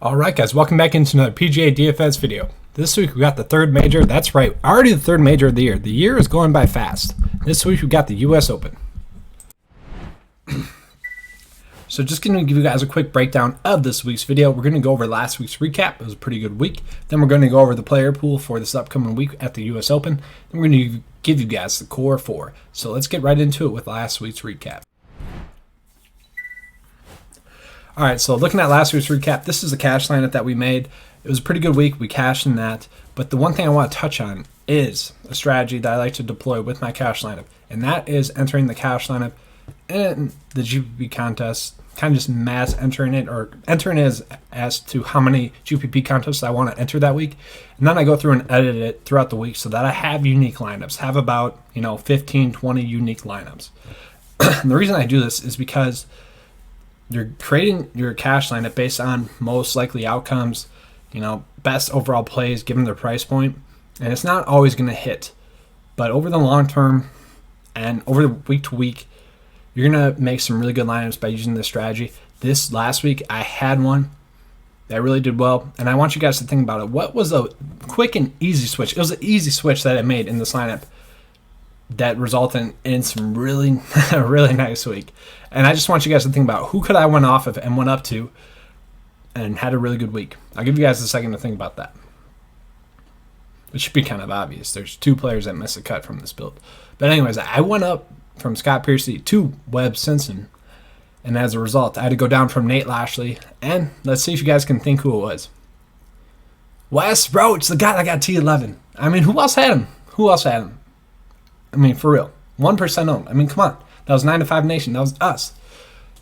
Alright guys, welcome back into another PGA DFS video. This week we got the third major. That's right, already the third major of the year. The year is going by fast. This week we got the US Open. So just going to give you guys a quick breakdown of this week's video. We're going to go over last week's recap. It was a pretty good week. Then we're going to go over the player pool for this upcoming week at the US Open. Then we're going to give you guys the core four. So let's get right into it with last week's recap. All right, so looking at last week's recap, this is the cash lineup that we made. It was a pretty good week. We cashed in that. But the one thing I want to touch on is a strategy that I like to deploy with my cash lineup, and that is entering the cash lineup in the GPP contest, kind of just mass entering it, or entering it as to how many GPP contests I want to enter that week. And then I go through and edit it throughout the week so that I have unique lineups, have about 15, 20 unique lineups. And the reason I do this is because you're creating your cash lineup based on most likely outcomes, best overall plays given their price point, and it's not always going to hit. But over the long term and over the week to week, you're going to make some really good lineups by using this strategy. This last week, I had one that really did well, and I want you guys to think about it. What was a quick and easy switch? It was an easy switch that I made in this lineup that resulted in some really, really nice week. And I just want you guys to think about who could I went off of and went up to and had a really good week. I'll give you guys a second to think about that. It should be kind of obvious. There's two players that missed a cut from this build. But anyways, I went up from Scott Piercy to Webb Simpson. And as a result, I had to go down from Nate Lashley. And let's see if you guys can think who it was. Wes Roach, the guy that got T11. I mean, who else had him? Who else had him? I mean, for real. 1% owned. I mean, come on. That was 9 to 5 Nation. That was us.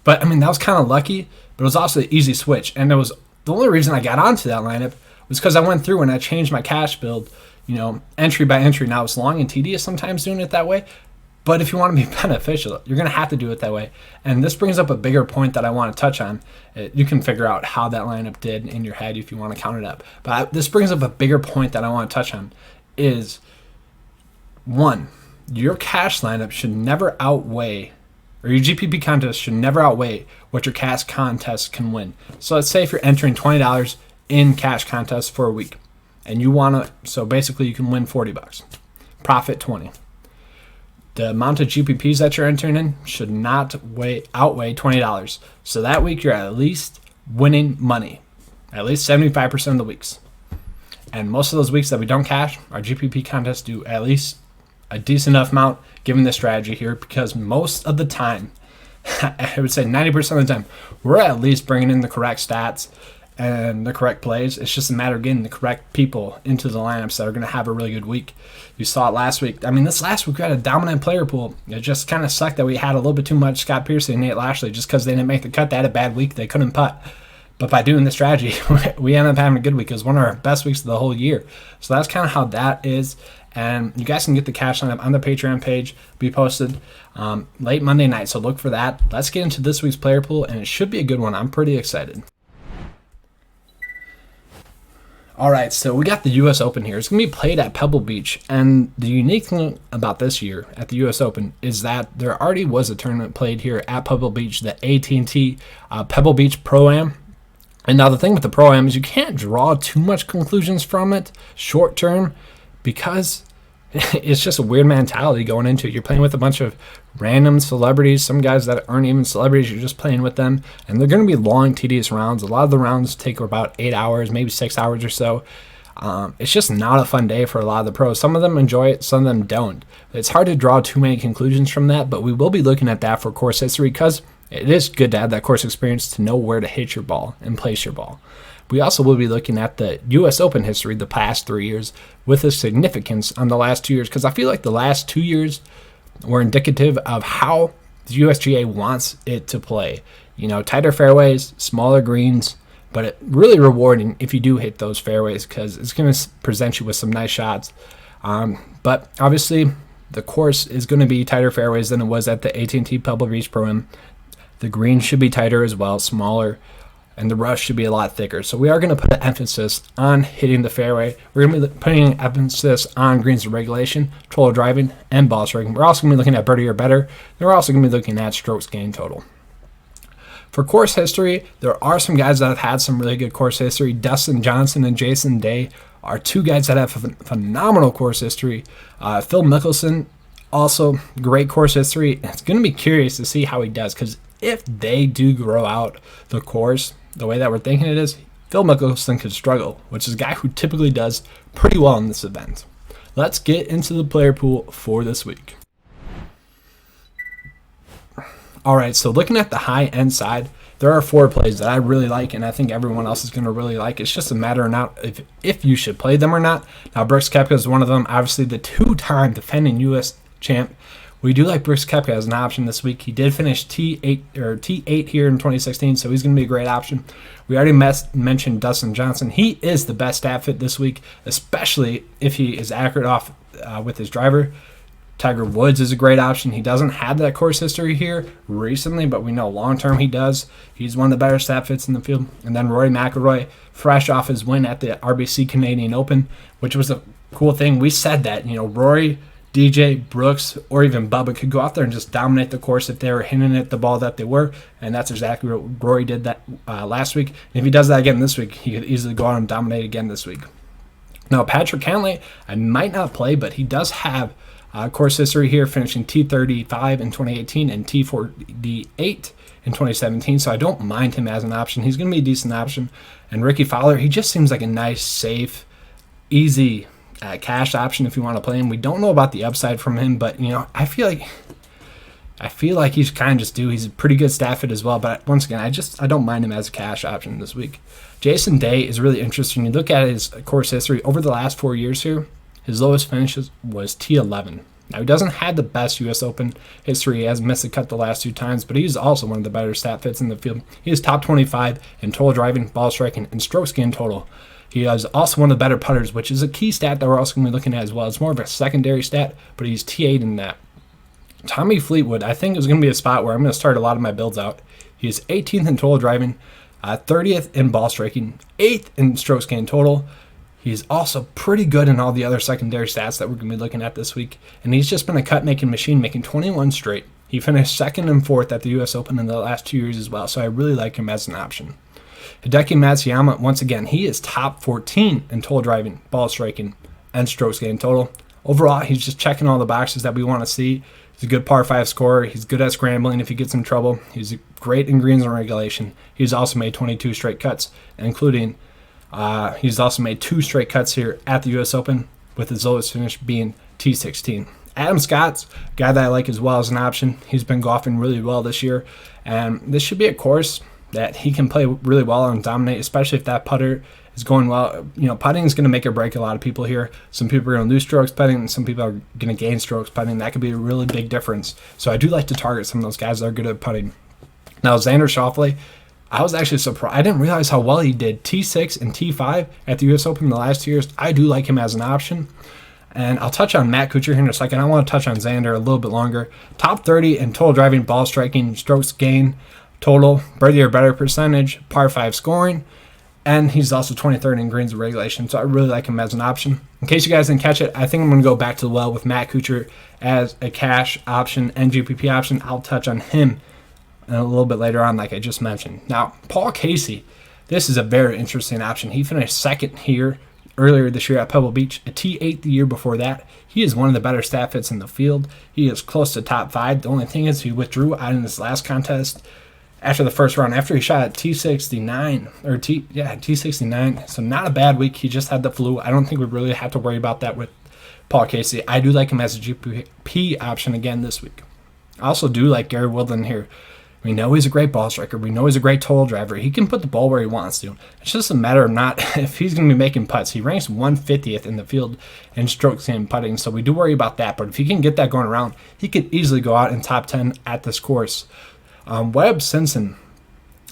But, I mean, that was kind of lucky. But it was also an easy switch. And it was the only reason I got onto that lineup was because I went through and I changed my cash build, entry by entry. Now, it's long and tedious sometimes doing it that way. But if you want to be beneficial, you're going to have to do it that way. And this brings up a bigger point that I want to touch on. You can figure out how that lineup did in your head if you want to count it up. But this brings up a bigger point that I want to touch on is, one, your cash lineup should never outweigh, or your GPP contest should never outweigh what your cash contest can win. So let's say if you're entering $20 in cash contests for a week, and you want to, so basically you can win $40, profit 20. The amount of GPPs that you're entering in should not outweigh $20. So that week you're at least winning money, at least 75% of the weeks. And most of those weeks that we don't cash, our GPP contests do at least a decent enough amount given the strategy here, because most of the time, I would say 90% of the time, we're at least bringing in the correct stats and the correct plays. It's just a matter of getting the correct people into the lineups that are going to have a really good week. You saw it last week. I mean, this last week we had a dominant player pool. It just kind of sucked that we had a little bit too much Scott Piercy and Nate Lashley just because they didn't make the cut. They had a bad week. They couldn't putt. But by doing this strategy, we ended up having a good week. It was one of our best weeks of the whole year. So that's kind of how that is. And you guys can get the cash lineup on the Patreon page. Be posted late Monday night, so look for that. Let's get into this week's player pool, and it should be a good one. I'm pretty excited. All right, so we got the US Open here. It's going to be played at Pebble Beach, and the unique thing about this year at the US Open is that there already was a tournament played here at Pebble Beach, the AT&T Pebble Beach Pro-Am. And now the thing with the Pro-Am is you can't draw too much conclusions from it short term, because it's just a weird mentality going into it. You're playing with a bunch of random celebrities, some guys that aren't even celebrities. You're just playing with them, and they're going to be long, tedious rounds. A lot of the rounds take about 8 hours, maybe 6 hours or so. It's just not a fun day for a lot of the pros. Some of them enjoy it, some of them don't. It's hard to draw too many conclusions from that, but we will be looking at that for course history, because it is good to have that course experience to know where to hit your ball and place your ball. We also will be looking at the US Open history the past 3 years with a significance on the last 2 years, because I feel like the last 2 years were indicative of how the USGA wants it to play. Tighter fairways, smaller greens, but it really rewarding if you do hit those fairways, because it's going to present you with some nice shots. But obviously the course is going to be tighter fairways than it was at the AT&T Pebble Beach Pro-Am. The greens should be tighter as well, smaller, and the rush should be a lot thicker. So we are going to put an emphasis on hitting the fairway. We're going to be putting an emphasis on greens and regulation, total driving, and ball striking. We're also going to be looking at birdie or better. And we're also going to be looking at strokes gained total. For course history, there are some guys that have had some really good course history. Dustin Johnson and Jason Day are two guys that have phenomenal course history. Phil Mickelson, also great course history. It's going to be curious to see how he does, because if they do grow out the course the way that we're thinking it is, Phil Mickelson could struggle, which is a guy who typically does pretty well in this event. Let's get into the player pool for this week. All right, so looking at the high-end side, there are 4 plays that I really like, and I think everyone else is going to really like. It's just a matter of not if you should play them or not. Now, Brooks Koepka is one of them. Obviously, the 2-time defending U.S. champ. We do like Brooks Koepka as an option this week. He did finish T8 here in 2016, so he's going to be a great option. We already mentioned Dustin Johnson. He is the best stat fit this week, especially if he is accurate off with his driver. Tiger Woods is a great option. He doesn't have that course history here recently, but we know long-term he does. He's one of the better stat fits in the field. And then Rory McIlroy, fresh off his win at the RBC Canadian Open, which was a cool thing. We said that, Rory, DJ, Brooks, or even Bubba could go out there and just dominate the course if they were hitting it the ball that they were, and that's exactly what Rory did that last week. And if he does that again this week, he could easily go out and dominate again this week. Now, Patrick Cantlay, I might not play, but he does have course history here, finishing T35 in 2018 and T48 in 2017, so I don't mind him as an option. He's going to be a decent option. And Ricky Fowler, he just seems like a nice, safe, easy cash option if you want to play him. We don't know about the upside from him, but I feel like he's kind of just due. He's a pretty good stat fit as well, but once again, I don't mind him as a cash option this week. Jason Day is really interesting. You look at his course history over the last 4 years here. His lowest finishes was T11. Now, he doesn't have the best U.S. Open history. He has missed the cut the last 2 times, but he's also one of the better stat fits in the field. He is top 25 in total driving, ball striking, and strokes gained total. He is also one of the better putters, which is a key stat that we're also going to be looking at as well. It's more of a secondary stat, but he's T8 in that. Tommy Fleetwood, I think, is going to be a spot where I'm going to start a lot of my builds out. He is 18th in total driving, 30th in ball striking, 8th in strokes gained total. He's also pretty good in all the other secondary stats that we're going to be looking at this week. And he's just been a cut-making machine, making 21 straight. He finished 2nd and 4th at the U.S. Open in the last 2 years as well, so I really like him as an option. Hideki Matsuyama, once again, he is top 14 in total driving, ball striking, and strokes gained total. Overall, he's just checking all the boxes that we want to see. He's a good par 5 scorer. He's good at scrambling if he gets in trouble. He's great in greens and regulation. He's also made 22 straight cuts, including... he's also made 2 straight cuts here at the U.S. Open, with his lowest finish being T16. Adam Scott's a guy that I like as well as an option. He's been golfing really well this year, and this should be a course that he can play really well and dominate, especially if that putter is going well. Putting is going to make or break a lot of people here. Some people are going to lose strokes putting, and some people are going to gain strokes putting. That could be a really big difference. So I do like to target some of those guys that are good at putting. Now, Xander Schauffele, I was actually surprised. I didn't realize how well he did T6 and T5 at the U.S. Open in the last 2 years. I do like him as an option. And I'll touch on Matt Kuchar here in a second. I want to touch on Xander a little bit longer. Top 30 in total driving, ball striking, strokes gained, total, birdie or better percentage, par 5 scoring. And he's also 23rd in greens and regulation. So I really like him as an option. In case you guys didn't catch it, I think I'm going to go back to the well with Matt Kuchar as a cash option and GPP option. I'll touch on him a little bit later on, like I just mentioned. Now, Paul Casey, this is a very interesting option. He finished 2nd here earlier this year at Pebble Beach, a T8 the year before that. He is one of the better stat fits in the field. He is close to top 5. The only thing is he withdrew out in this last contest after the first round, after he shot at T69, T69. So not a bad week. He just had the flu. I don't think we really have to worry about that with Paul Casey. I do like him as a GPP option again this week. I also do like Gary Woodland here. We know he's a great ball striker. We know he's a great total driver. He can put the ball where he wants to. It's just a matter of not if he's going to be making putts. He ranks 150th in the field in strokes and putting, so we do worry about that. But if he can get that going around, he could easily go out in top 10 at this course. Webb Simpson.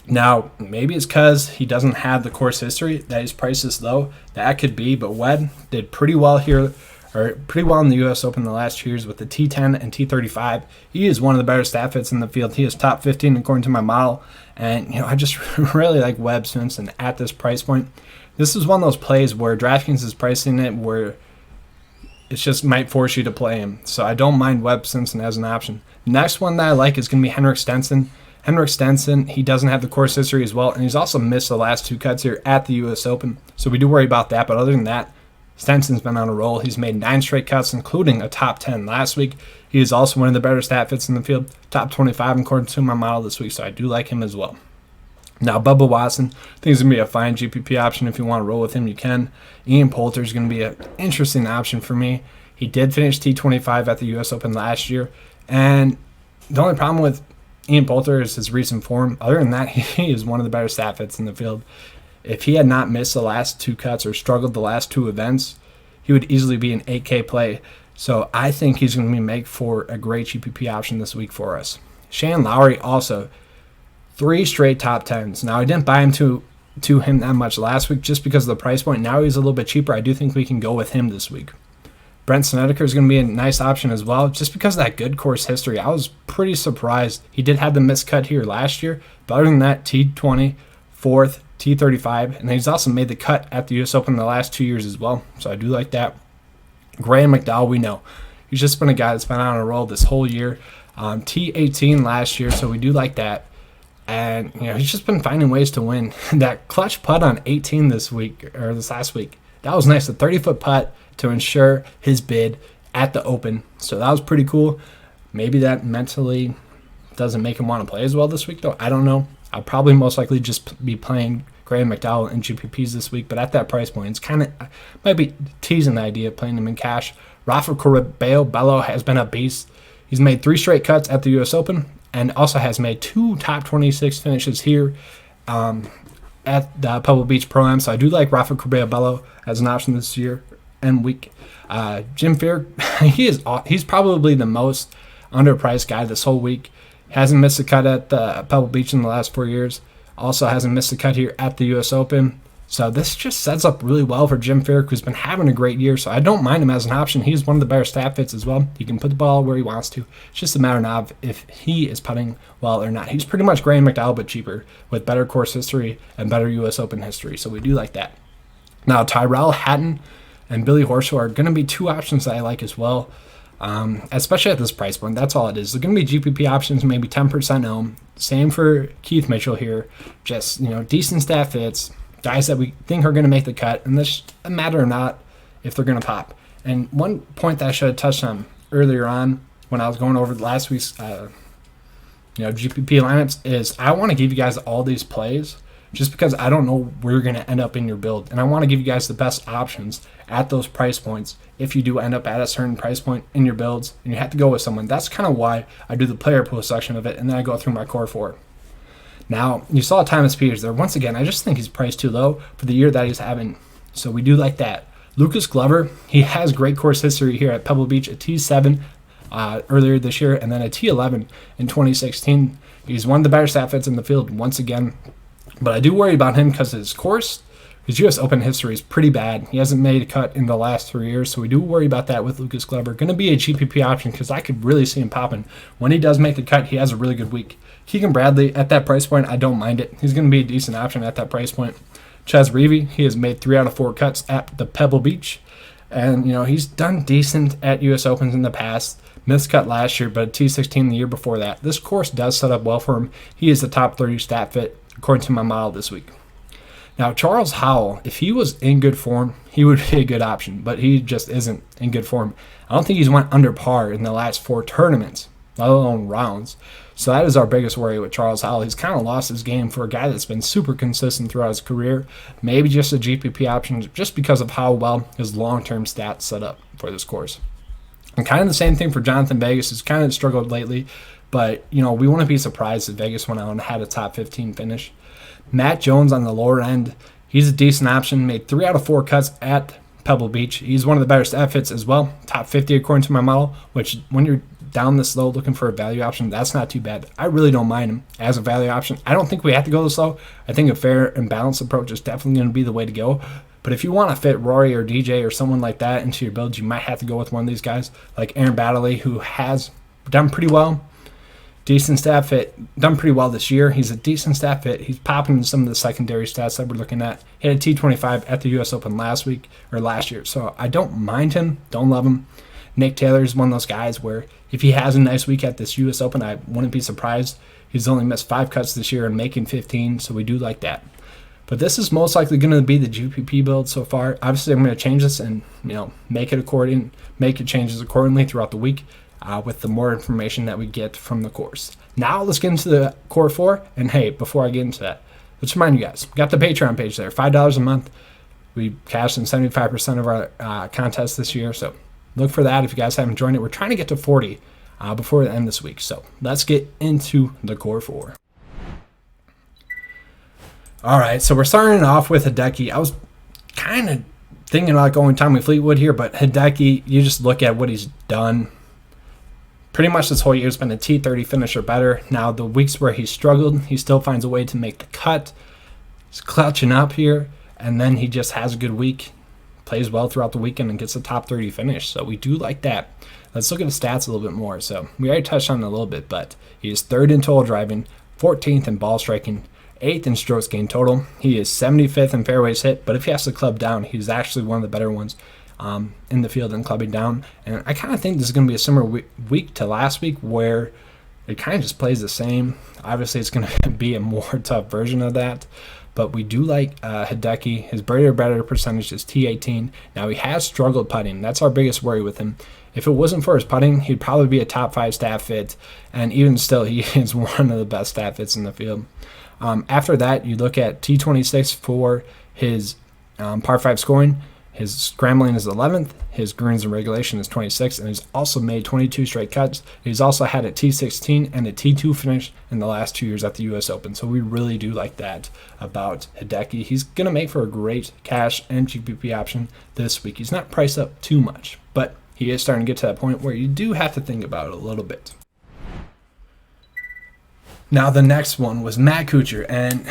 Now, maybe it's because he doesn't have the course history that his price is low. That could be, but Webb did pretty well here, or pretty well in the U.S. Open the last 2 years with the T10 and T35. He is one of the better stat fits in the field. He is top 15 according to my model, and I just really like Webb Simpson at this price point. This is one of those plays where DraftKings is pricing it where it just might force you to play him. So I don't mind Webb Simpson as an option. Next one that I like is going to be Henrik Stenson. Henrik Stenson, he doesn't have the course history as well, and he's also missed the last 2 cuts here at the U.S. Open. So we do worry about that, but other than that, Stenson's been on a roll. He's made 9 straight cuts, including a top 10 last week. He is also one of the better stat fits in the field, top 25 according to my model this week, so I do like him as well. Now, Bubba Watson, I think he's going to be a fine GPP option. If you want to roll with him, you can. Ian Poulter is going to be an interesting option for me. He did finish T25 at the U.S. Open last year, and the only problem with Ian Poulter is his recent form. Other than that, he is one of the better stat fits in the field. If he had not missed the last 2 cuts or struggled the last 2 events, he would easily be an 8K play. So I think he's going to be make for a great GPP option this week for us. Shane Lowry also 3 straight top 10s. Now I didn't buy him to him that much last week just because of the price point. Now he's a little bit cheaper. I do think we can go with him this week. Brent Snedeker is going to be a nice option as well, just because of that good course history. I was pretty surprised. He did have the missed cut here last year, but other than that, T20, 4th, T35, and he's also made the cut at the U.S. Open the last 2 years as well, so I do like that. Graham McDowell, we know. He's just been a guy that's been on a roll this whole year. T18 last year, so we do like that. And he's just been finding ways to win. That clutch putt on 18 this last week, that was nice. A 30-foot putt to ensure his bid at the Open. So that was pretty cool. Maybe that mentally doesn't make him want to play as well this week, though. I don't know. I'll probably most likely just be playing Graham McDowell in GPPs this week, but at that price point, it's kind of might be teasing the idea of playing him in cash. Rafa Bello has been a beast. He's made 3 straight cuts at the U.S. Open and also has made 2 top 26 finishes here at the Pebble Beach Pro-Am. So I do like Rafa Bello as an option this year and week. Jim Furyk, he's probably the most underpriced guy this whole week. Hasn't missed a cut at the Pebble Beach in the last 4 years. Also hasn't missed a cut here at the U.S. Open. So this just sets up really well for Jim Furyk, who's been having a great year. So I don't mind him as an option. He's one of the better stat fits as well. He can put the ball where he wants to. It's just a matter of if he is putting well or not. He's pretty much Graham McDowell, but cheaper, with better course history and better U.S. Open history. So we do like that. Now, Tyrell Hatton and Billy Horschel are going to be 2 options that I like as well. Especially at this price point. That's all it is. They're going to be GPP options, maybe 10% ohm. Same for Keith Mitchell here. Just, decent stat fits, guys that we think are going to make the cut, and this a matter or not if they're going to pop. And one point that I should have touched on earlier on when I was going over last week's GPP lineups is I want to give you guys all these plays just because I don't know where you're going to end up in your build. And I want to give you guys the best options at those price points if you do end up at a certain price point in your builds and you have to go with someone. That's kind of why I do the player pool section of it, and then I go through my core 4. Now, you saw Thomas Peters there. Once again, I just think he's priced too low for the year that he's having. So we do like that. Lucas Glover, he has great course history here at Pebble Beach, a T7 earlier this year, and then a T11 in 2016. He's one of the better stat fits in the field once again. But I do worry about him because his U.S. Open history is pretty bad. He hasn't made a cut in the last 3 years, so we do worry about that with Lucas Glover. Going to be a GPP option because I could really see him popping. When he does make the cut, he has a really good week. Keegan Bradley, at that price point, I don't mind it. He's going to be a decent option at that price point. Chaz Reavie, he has made 3 out of 4 cuts at the Pebble Beach. And, he's done decent at U.S. Opens in the past. Missed cut last year, but T16 the year before that. This course does set up well for him. He is the top 30 stat fit according to my model this week. Now, Charles Howell, if he was in good form, he would be a good option, but he just isn't in good form. I don't think he's went under par in the last 4 tournaments, let alone rounds. So that is our biggest worry with Charles Howell. He's kind of lost his game for a guy that's been super consistent throughout his career. Maybe just a GPP option just because of how well his long-term stats set up for this course. And kind of the same thing for Jonathan Vegas, who's kind of struggled lately. But, we wouldn't be surprised if Vegas went out and had a top 15 finish. Matt Jones on the lower end, he's a decent option. Made 3 out of 4 cuts at Pebble Beach. He's one of the better stat fits as well. Top 50 according to my model, which when you're down this low looking for a value option, that's not too bad. I really don't mind him as a value option. I don't think we have to go this low. I think a fair and balanced approach is definitely going to be the way to go. But if you want to fit Rory or DJ or someone like that into your build, you might have to go with one of these guys like Aaron Baddeley, who has done pretty well. Decent stat fit, done pretty well this year. He's a decent stat fit. He's popping in some of the secondary stats that we're looking at. He had a T25 at the U.S. Open last year. So I don't mind him, don't love him. Nick Taylor is one of those guys where if he has a nice week at this U.S. Open, I wouldn't be surprised He's only missed 5 cuts this year and making 15, so we do like that. But this is most likely going to be the GPP build so far. Obviously, I'm going to change this and make it changes accordingly throughout the week with the more information that we get from the course. Now let's get into the Core 4. And hey, before I get into that, let's remind you guys, we got the Patreon page there, $5 a month. We cashed in 75% of our contest this year, so look for that if you guys haven't joined it. We're trying to get to 40 before the end of this week. So let's get into the Core 4. All right, so we're starting off with Hideki. I was kind of thinking about going Tommy Fleetwood here, but Hideki, you just look at what he's done. Pretty much this whole year has been a T30 finish or better. Now, the weeks where he struggled, he still finds a way to make the cut. He's clutching up here, and then he just has a good week, plays well throughout the weekend, and gets a top 30 finish. So we do like that. Let's look at the stats a little bit more. So we already touched on it a little bit, but he is 3rd in total driving, 14th in ball striking, 8th in strokes gained total. He is 75th in fairways hit, but if he has to club down, he's actually one of the better ones in the field in clubbing down. And I kind of think this is going to be a similar week to last week where it kind of just plays the same. Obviously, it's going to be a more tough version of that, but we do like Hideki. His birdie or better percentage is T18. Now, he has struggled putting. That's our biggest worry with him. If it wasn't for his putting, he'd probably be a top 5 stat fit, and even still, he is one of the best stat fits in the field. After that, you look at T26 for his par 5 scoring. His scrambling is 11th. His greens and regulation is 26th, and he's also made 22 straight cuts. He's also had a T16 and a T2 finish in the last 2 years at the U.S. Open, so we really do like that about Hideki. He's going to make for a great cash and GPP option this week. He's not priced up too much, but he is starting to get to that point where you do have to think about it a little bit. Now, the next one was Matt Kuchar, and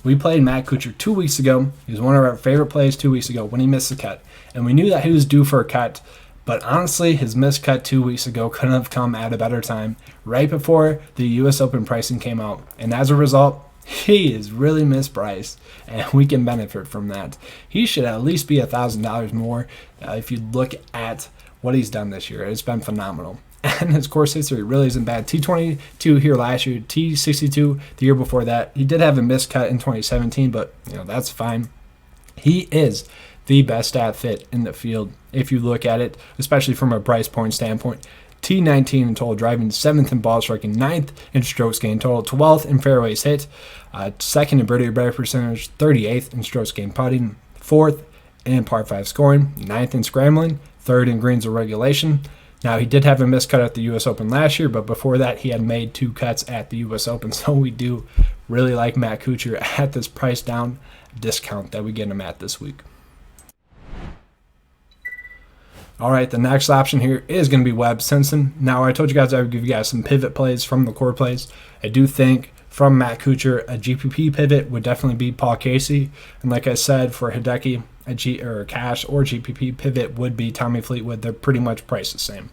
we played Matt Kuchar 2 weeks ago. He was one of our favorite plays 2 weeks ago when he missed the cut, and we knew that he was due for a cut, but honestly, his missed cut 2 weeks ago couldn't have come at a better time, right before the U.S. Open pricing came out, and as a result, he is really mispriced, and we can benefit from that. He should at least be $1,000 more if you look at what he's done this year. It's been phenomenal. And his course history really isn't bad. T22 here last year, T62 the year before that. He did have a missed cut in 2017, but that's fine. He is the best stat fit in the field if you look at it, especially from a price point standpoint. T19 in total driving, 7th in ball striking, 9th in strokes gained total, 12th in fairways hit, 2nd in birdie or better percentage, 38th in strokes gained putting, 4th in par 5 scoring, 9th in scrambling, 3rd in greens or regulation. Now, he did have a missed cut at the U.S. Open last year, but before that, he had made 2 cuts at the U.S. Open. So we do really like Matt Kuchar at this price down discount that we get him at this week. All right, the next option here is going to be Webb Simpson. Now, I told you guys I would give you guys some pivot plays from the core plays. I do think from Matt Kuchar, a GPP pivot would definitely be Paul Casey. And like I said, for Hideki, a cash or GPP pivot would be Tommy Fleetwood. They're pretty much priced the same.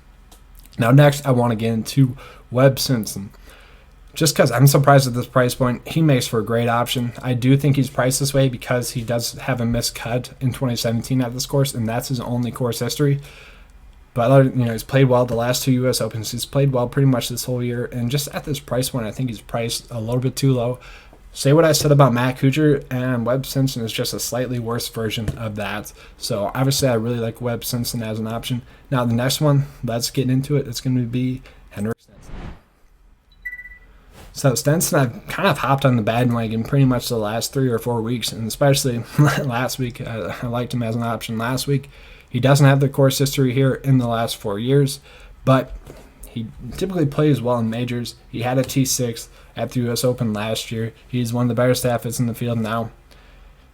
Now, next, I want to get into Webb Simpson. Just because I'm surprised at this price point, he makes for a great option. I do think he's priced this way because he does have a missed cut in 2017 at this course, and that's his only course history. But he's played well the last 2 U.S. Opens. He's played well pretty much this whole year, and just at this price point, I think he's priced a little bit too low. Say what I said about Matt Kuchar, and Webb Simpson is just a slightly worse version of that. So obviously, I really like Webb Simpson as an option. Now, the next one, let's get into it. It's going to be Henrik Stenson. So Stenson, I've kind of hopped on the bandwagon pretty much the last 3 or 4 weeks, and especially last week. I liked him as an option last week. He doesn't have the course history here in the last 4 years, but he typically plays well in majors. He had a T6 at the U.S. Open last year. He's one of the better stat fits in the field now.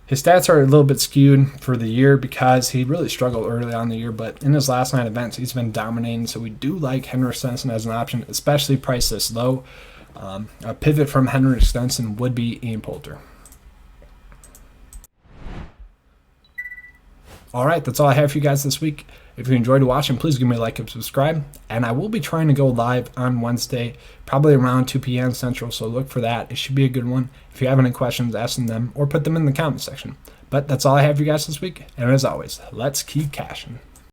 His stats are a little bit skewed for the year because he really struggled early on in the year, but in his last 9 events, he's been dominating. So we do like Henrik Stenson as an option, especially priced this low. A pivot from Henrik Stenson would be Ian Poulter. All right, that's all I have for you guys this week. If you enjoyed watching, please give me a like and subscribe. And I will be trying to go live on Wednesday, probably around 2 p.m. Central, so look for that. It should be a good one. If you have any questions, ask them or put them in the comment section. But that's all I have for you guys this week. And as always, let's keep cashing.